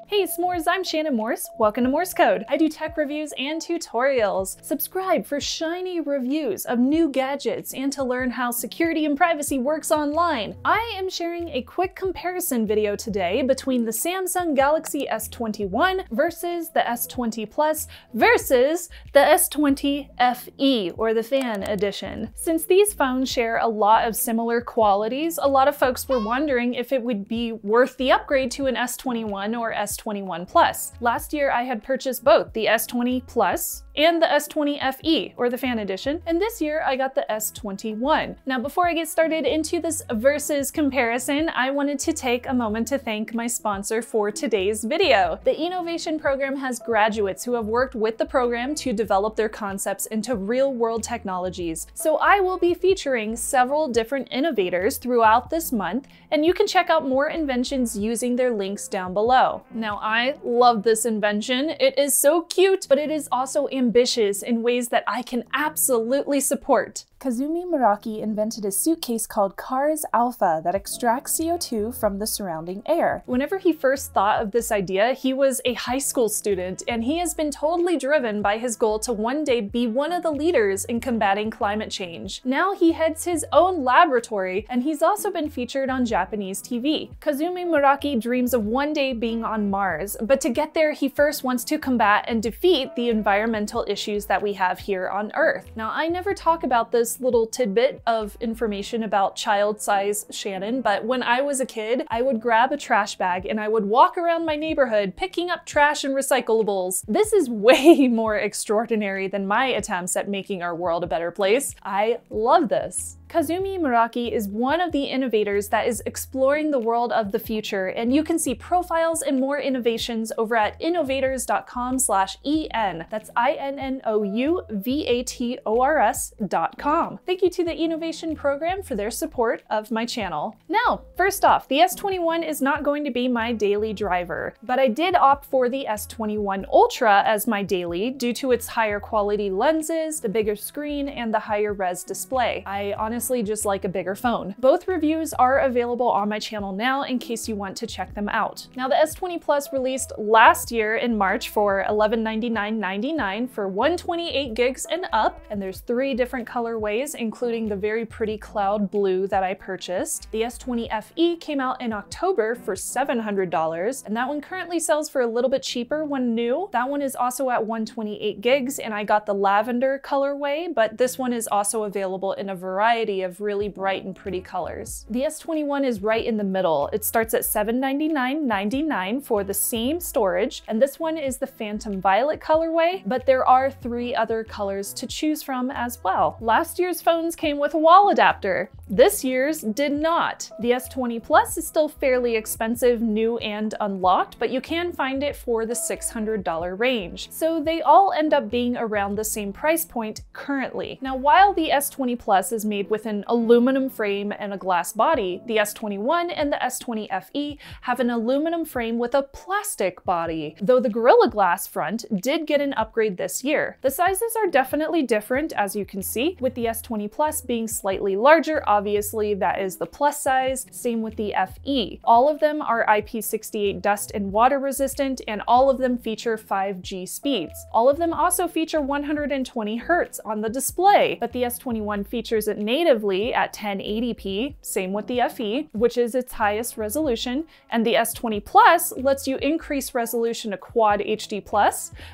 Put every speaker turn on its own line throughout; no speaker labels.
Hey S'mores, I'm Shannon Morse. Welcome to Morse Code. I do tech reviews and tutorials. Subscribe for shiny reviews of new gadgets and to learn how security and privacy works online. I am sharing a quick comparison video today between the Samsung Galaxy S21 versus the S20 Plus versus the S20 FE, or the Fan Edition. Since these phones share a lot of similar qualities, a lot of folks were wondering if it would be worth the upgrade to an S21 or S21 Plus. Last year I had purchased both the S20 Plus and the S20 FE, or the Fan Edition, and this year I got the S21. Now before I get started into this versus comparison, I wanted to take a moment to thank my sponsor for today's video. The Innovation Program has graduates who have worked with the program to develop their concepts into real-world technologies. So I will be featuring several different innovators throughout this month, and you can check out more inventions using their links down below. Now I love this invention. It is so cute, but it is also ambitious in ways that I can absolutely support. Kazumi Muraki invented a suitcase called Cars Alpha that extracts CO2 from the surrounding air. Whenever he first thought of this idea, he was a high school student, and he has been totally driven by his goal to one day be one of the leaders in combating climate change. Now he heads his own laboratory, and he's also been featured on Japanese TV. Kazumi Muraki dreams of one day being on Mars, but to get there, he first wants to combat and defeat the environmental issues that we have here on Earth. Now, I never talk about this little tidbit of information about child-size Shannon, but when I was a kid, I would grab a trash bag and I would walk around my neighborhood picking up trash and recyclables. This is way more extraordinary than my attempts at making our world a better place. I love this. Kazumi Muraki is one of the innovators that is exploring the world of the future, and you can see profiles and more innovations over at innovators.com/en. That's INNOUVATORS.com. Thank you to the Innovation Program for their support of my channel. Now, first off, the S21 is not going to be my daily driver, but I did opt for the S21 Ultra as my daily due to its higher quality lenses, the bigger screen, and the higher res display. I honestly just like a bigger phone. Both reviews are available on my channel now in case you want to check them out. Now the S20 Plus released last year in March for $1199.99 for 128 gigs and up, and there's 3 different colorways, including the very pretty cloud blue that I purchased. The S20 FE came out in October for $700, and that one currently sells for a little bit cheaper when new. That one is also at 128 gigs, and I got the lavender colorway, but this one is also available in a variety of really bright and pretty colors. The S21 is right in the middle. It starts at $799.99 for the same storage, and this one is the Phantom Violet colorway, but there are 3 other colors to choose from as well. Last year's phones came with a wall adapter. This year's did not. The S20 Plus is still fairly expensive, new and unlocked, but you can find it for the $600 range. So they all end up being around the same price point currently. Now, while the S20 Plus is made with an aluminum frame and a glass body, the S21 and the S20 FE have an aluminum frame with a plastic body, though the Gorilla Glass front did get an upgrade this year. The sizes are definitely different, as you can see, with the S20 Plus being slightly larger. Obviously, that is the plus size. Same with the FE. All of them are IP68 dust and water resistant, and all of them feature 5G speeds. All of them also feature 120 Hz on the display, but the S21 features it natively at 1080p, same with the FE, which is its highest resolution, and the S20 Plus lets you increase resolution to Quad HD+,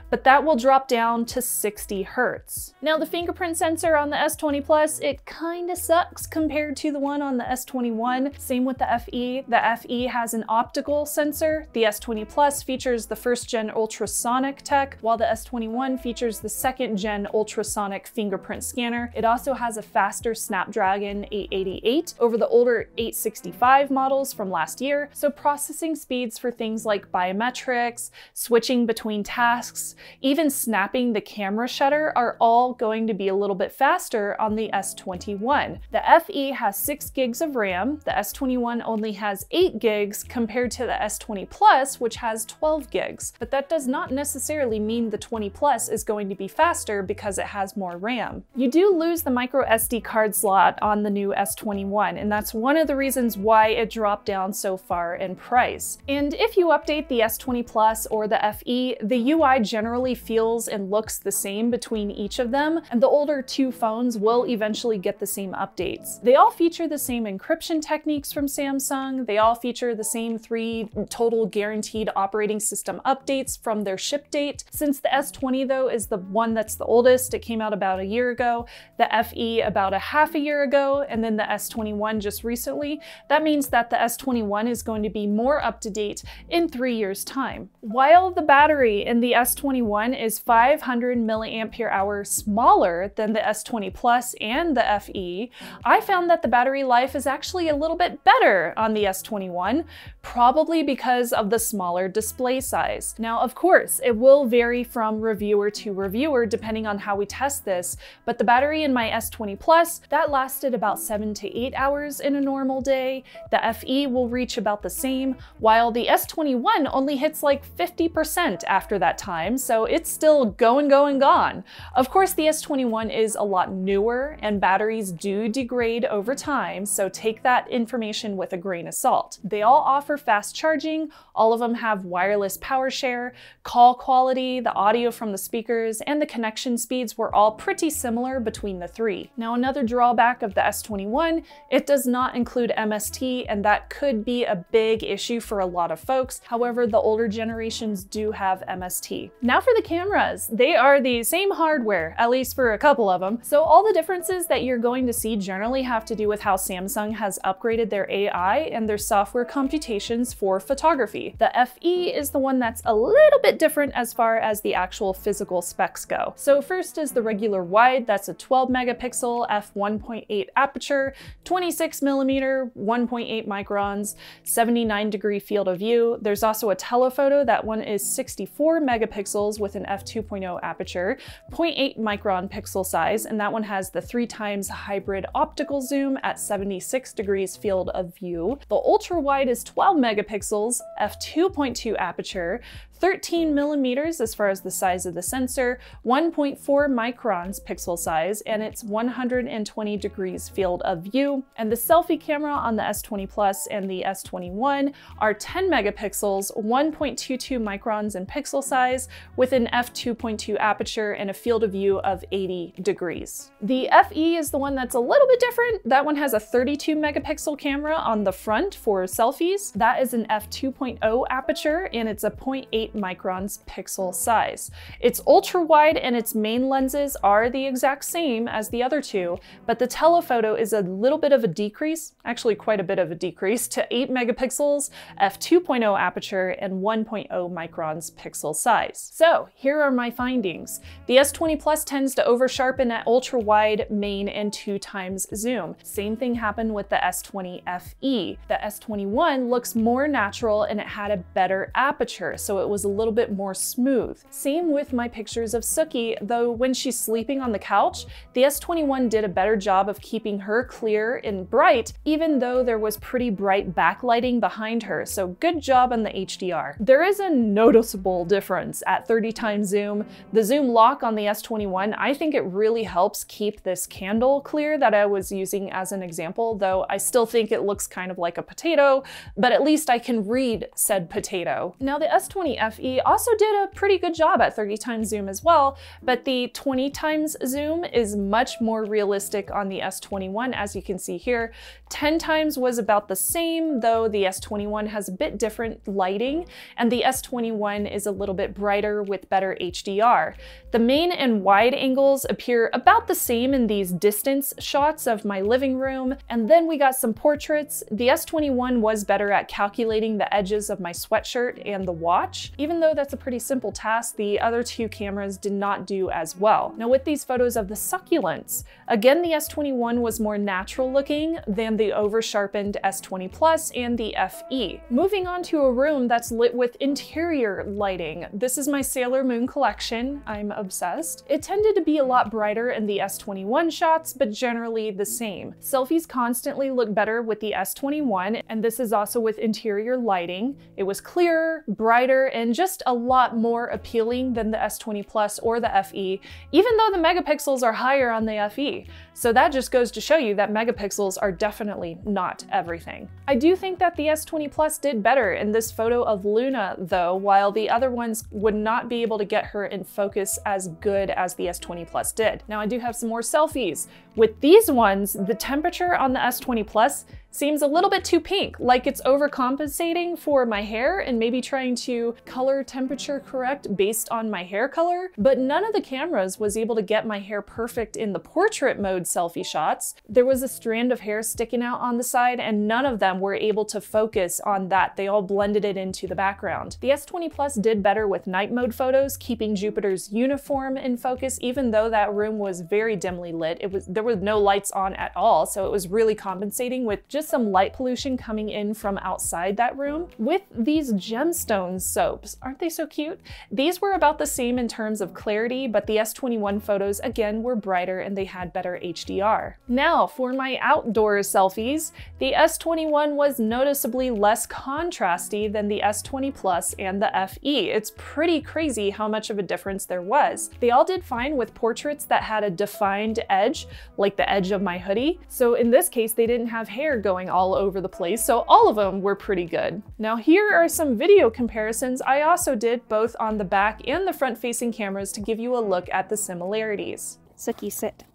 but that will drop down to 60 Hz. Now the fingerprint sensor on the S20 Plus, it kinda sucks compared to the one on the S21. Same with the FE. The FE has an optical sensor. The S20 Plus features the 1st gen ultrasonic tech, while the S21 features the 2nd gen ultrasonic fingerprint scanner. It also has a faster Snapdragon 888 over the older 865 models from last year, so processing speeds for things like biometrics, switching between tasks, even snapping the camera shutter are all going to be a little bit faster on the S21. The FE has 6 gigs of RAM, the S21 only has 8 gigs compared to the S20 Plus, which has 12 gigs. But that does not necessarily mean the 20 Plus is going to be faster because it has more RAM. You do lose the micro SD card slot slot on the new S21, and that's one of the reasons why it dropped down so far in price. And if you update the S20 Plus or the FE, the UI generally feels and looks the same between each of them, and the older two phones will eventually get the same updates. They all feature the same encryption techniques from Samsung, they all feature the same 3 total guaranteed operating system updates from their ship date. Since the S20 though is the one that's the oldest, it came out about a year ago, the FE about a half a year ago, and then the S21 just recently, that means that the S21 is going to be more up to date in 3 years' time. While the battery in the S21 is 500 mAh smaller than the S20 Plus and the FE, I found that the battery life is actually a little bit better on the S21, probably because of the smaller display size. Now, of course, it will vary from reviewer to reviewer depending on how we test this, but the battery in my S20 Plus, that lasted about 7 to 8 hours in a normal day. The FE will reach about the same, while the S21 only hits like 50% after that time, so it's still going. Of course, the S21 is a lot newer and batteries do degrade over time, so take that information with a grain of salt. They all offer fast charging, all of them have wireless power share, call quality, the audio from the speakers, and the connection speeds were all pretty similar between the three. Now, another drawback of the S21, it does not include MST, and that could be a big issue for a lot of folks. However, the older generations do have MST. Now for the cameras. They are the same hardware, at least for a couple of them. So all the differences that you're going to see generally have to do with how Samsung has upgraded their AI and their software computations for photography. The FE is the one that's a little bit different as far as the actual physical specs go. So first is the regular wide, that's a 12 megapixel f1.8 aperture, 26mm, 1.8 microns, 79-degree field of view. There's also a telephoto, that one is 64 megapixels with an f2.0 aperture, 0.8 micron pixel size, and that one has the 3x hybrid optical zoom at 76 degrees field of view. The ultra wide is 12 megapixels, f2.2 aperture, 13 millimeters as far as the size of the sensor, 1.4 microns pixel size, and it's 120 degrees field of view. And the selfie camera on the S20 Plus and the S21 are 10 megapixels, 1.22 microns in pixel size, with an f2.2 aperture and a field of view of 80 degrees. The FE is the one that's a little bit different. That one has a 32 megapixel camera on the front for selfies. That is an f2.0 aperture, and it's a 0.8 microns pixel size. It's ultra wide and its main lenses are the exact same as the other two, but the telephoto is a little bit of a decrease, actually quite a bit of a decrease, to 8 megapixels, f2.0 aperture, and 1.0 microns pixel size. So here are my findings. The S20 Plus tends to over sharpen at ultra wide, main, and 2x zoom. Same thing happened with the S20 FE. The S21 looks more natural and it had a better aperture, so it was a little bit more smooth. Same with my pictures of Suki, though when she's sleeping on the couch, the S21 did a better job of keeping her clear and bright, even though there was pretty bright backlighting behind her, so good job on the HDR. There is a noticeable difference at 30x zoom. The zoom lock on the S21, I think it really helps keep this candle clear that I was using as an example, though I still think it looks kind of like a potato, but at least I can read said potato. Now the S20 FE also did a pretty good job at 30x zoom as well, but the 20x zoom is much more realistic on the S21, as you can see here. 10x was about the same, though the S21 has a bit different lighting, and the S21 is a little bit brighter with better HDR. The main and wide angles appear about the same in these distance shots of my living room, and then we got some portraits. The S21 was better at calculating the edges of my sweatshirt and the watch. Even though that's a pretty simple task, the other two cameras did not do as well. Now with these photos of the succulents, again the S21 was more natural looking than the over-sharpened S20 Plus and the FE. Moving on to a room that's lit with interior lighting. This is my Sailor Moon collection. I'm obsessed. It tended to be a lot brighter in the S21 shots, but generally the same. Selfies constantly look better with the S21, and this is also with interior lighting. It was clearer, brighter, and just a lot more appealing than the S20 Plus or the FE, even though the megapixels are higher on the FE. So that just goes to show you that megapixels are definitely not everything. I do think that the S20 Plus did better in this photo of Luna though, while the other ones would not be able to get her in focus as good as the S20 Plus did. Now I do have some more selfies. With these ones, the temperature on the S20 Plus seems a little bit too pink, like it's overcompensating for my hair and maybe trying to color temperature correct based on my hair color, but none of the cameras was able to get my hair perfect in the portrait mode selfie shots. There was a strand of hair sticking out on the side and none of them were able to focus on that. They all blended it into the background. The S20 Plus did better with night mode photos, keeping Jupiter's uniform in focus, even though that room was very dimly lit. There were no lights on at all, so it was really compensating with just some light pollution coming in from outside that room. With these gemstones soaps, aren't they so cute? These were about the same in terms of clarity, but the S21 photos again were brighter and they had better HDR. Now for my outdoor selfies, the S21 was noticeably less contrasty than the S20 Plus and the FE. It's pretty crazy how much of a difference there was. They all did fine with portraits that had a defined edge, like the edge of my hoodie. So in this case, they didn't have hair going all over the place, so all of them were pretty good. Now here are some video comparisons I also did both on the back and the front facing cameras to give you a look at the similarities.
Suki, sit.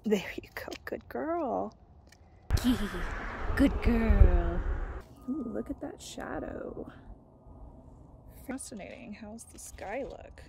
There you go, good girl. Good girl.
Ooh, look at that shadow. Fascinating. How's the sky look?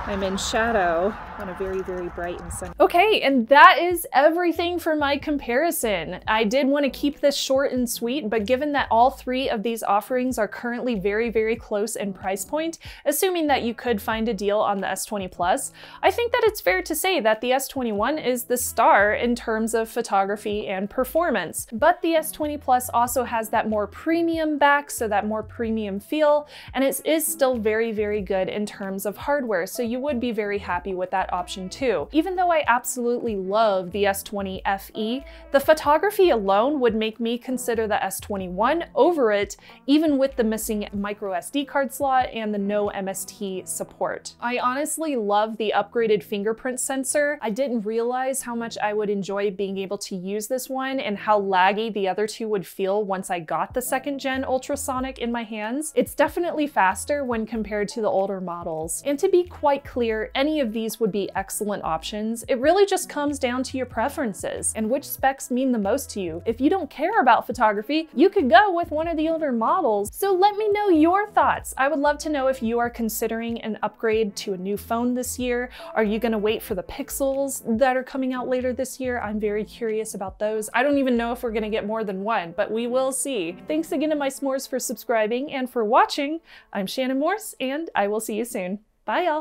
I'm in shadow on a very, very bright and sunny. Okay, and that is everything for my comparison. I did want to keep this short and sweet, but given that all three of these offerings are currently very, very close in price point, assuming that you could find a deal on the S20 Plus, I think that it's fair to say that the S21 is the star in terms of photography and performance. But the S20 Plus also has that more premium back, so that more premium feel, and it is still very, very good in terms of hardware, so you would be very happy with that option too. Even though I absolutely love the S20 FE, the photography alone would make me consider the S21 over it, even with the missing micro SD card slot and the no MST support. I honestly love the upgraded fingerprint sensor. I didn't realize how much I would enjoy being able to use this one and how laggy the other two would feel once I got the second gen ultrasonic in my hands. It's definitely faster when compared to the older models. And to be quite clear, any of these would be excellent options. It really just comes down to your preferences and which specs mean the most to you. If you don't care about photography, you could go with one of the older models. So let me know your thoughts. I would love to know if you are considering an upgrade to a new phone this year. Are you gonna wait for the Pixels that are coming out later this year? I'm very curious about those. I don't even know if we're gonna get more than one, but we will see. Thanks again to my s'mores for subscribing and for watching. I'm Shannon Morse, and I will see you soon. Bye, y'all.